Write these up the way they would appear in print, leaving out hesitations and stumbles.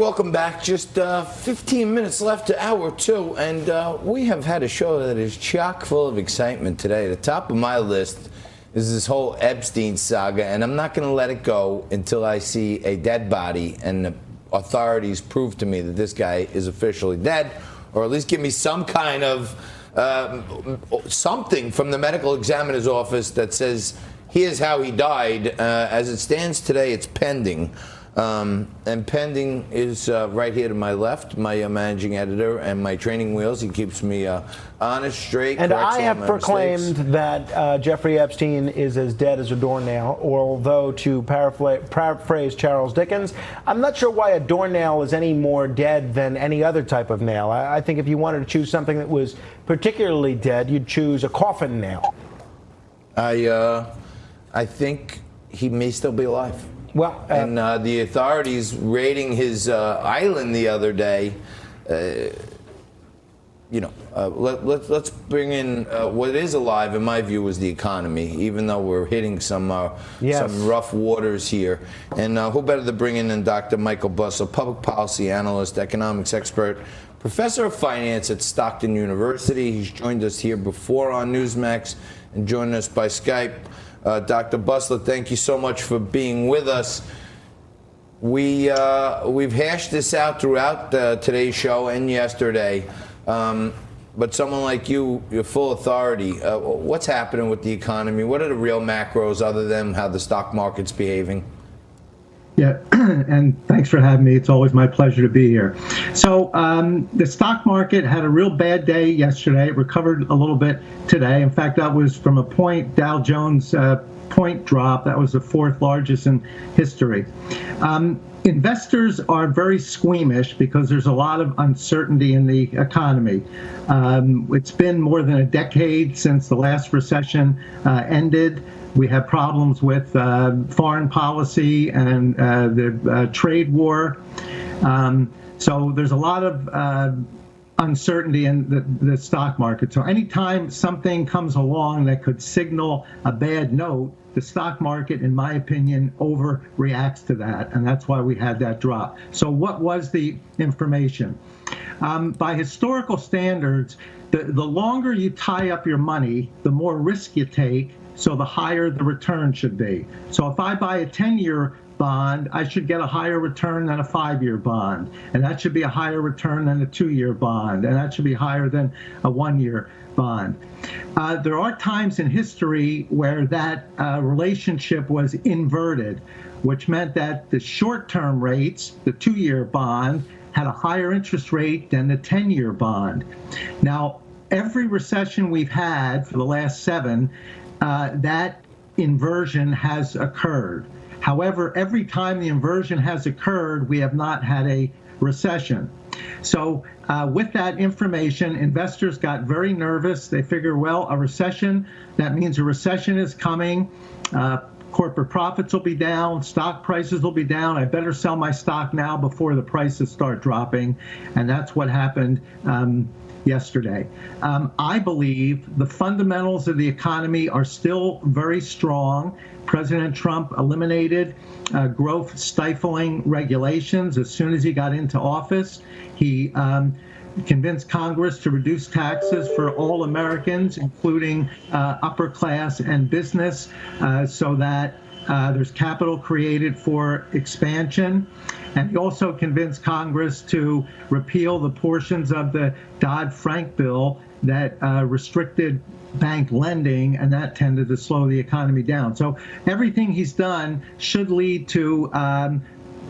welcome back. Just 15 minutes left to hour two, and we have had a show that is chock full of excitement today. The top of my list is this whole Epstein saga, and I'm not going to let it go until I see a dead body and the authorities prove to me that this guy is officially dead, or at least give me some kind of something from the medical examiner's office that says here's how he died. As it stands today, it's pending. And pending is right here to my left, my managing editor and my training wheels. He keeps me honest, straight. And I have proclaimed that Jeffrey Epstein is as dead as a doornail, although to paraphrase Charles Dickens, I'm not sure why a doornail is any more dead than any other type of nail. I think if you wanted to choose something that was particularly dead, you'd choose a coffin nail. I think he may still be alive. Well, and the authorities raiding his island the other day, let's bring in what is alive, in my view, is the economy, even though we're hitting some rough waters here. And who better to bring in Dr. Michael Busler, public policy analyst, economics expert, professor of finance at Stockton University. He's joined us here before on Newsmax and joined us by Skype. Dr. Busler, thank you so much for being with us. We've hashed this out throughout today's show and yesterday, but someone like you, you're full authority. What's happening with the economy? What are the real macros other than how the stock market's behaving? Yeah, and thanks for having me. It's always my pleasure to be here. So the stock market had a real bad day yesterday. It recovered a little bit today. In fact, that was from a point Dow Jones point drop. That was the fourth largest in history. Investors are very squeamish because there's a lot of uncertainty in the economy. It's been more than a decade since the last recession ended. We have problems with foreign policy and the trade war. So there's a lot of uncertainty in the stock market. So anytime something comes along that could signal a bad note, the stock market, in my opinion, overreacts to that. And that's why we had that drop. So what was the information? By historical standards, the longer you tie up your money, the more risk you take, so the higher the return should be. So if I buy a 10-year bond, I should get a higher return than a 5-year bond. And that should be a higher return than a 2-year bond. And that should be higher than a 1-year bond. There are times in history where that relationship was inverted, which meant that the short-term rates, the 2-year bond, had a higher interest rate than the 10-year bond. Now, every recession we've had for the last 7, that inversion has occurred. However, every time the inversion has occurred, we have not had a recession. So with that information, investors got very nervous. They figure, well, a recession, that means a recession is coming. Corporate profits will be down, stock prices will be down. I better sell my stock now before the prices start dropping. And that's what happened yesterday. I believe the fundamentals of the economy are still very strong. President Trump eliminated growth stifling regulations as soon as he got into office. He convinced Congress to reduce taxes for all Americans, including upper class and business, so that there's capital created for expansion. And he also convinced Congress to repeal the portions of the Dodd-Frank bill that restricted bank lending, and that tended to slow the economy down. So everything he's done should lead to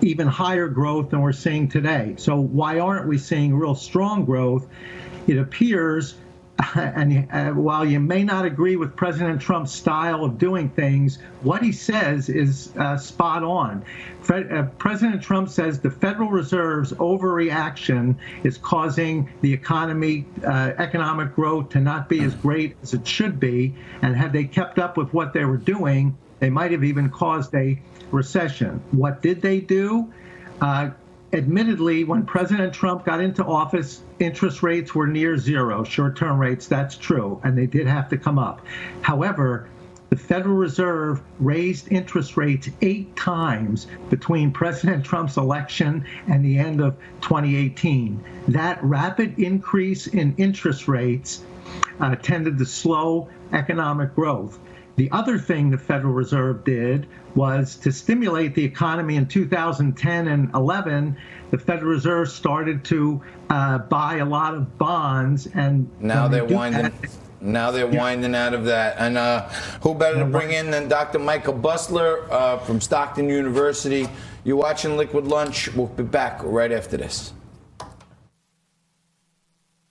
even higher growth than we're seeing today. So why aren't we seeing real strong growth? It appears, and while you may not agree with President Trump's style of doing things, what he says is spot on. President Trump says the Federal Reserve's overreaction is causing the economy, economic growth to not be as great as it should be. And had they kept up with what they were doing, they might have even caused a recession. What did they do? Admittedly, when President Trump got into office, interest rates were near zero, short-term rates, that's true, and they did have to come up. However, The Federal Reserve raised interest rates 8 times between President Trump's election and the end of 2018. That rapid increase in interest rates tended to slow economic growth. The other thing the Federal Reserve did was to stimulate the economy in 2010 and 11. The Federal Reserve started to buy a lot of bonds, and now they're winding. Now they're winding out of that. And who better to bring in than Dr. Michael Busler from Stockton University? You're watching Liquid Lunch. We'll be back right after this.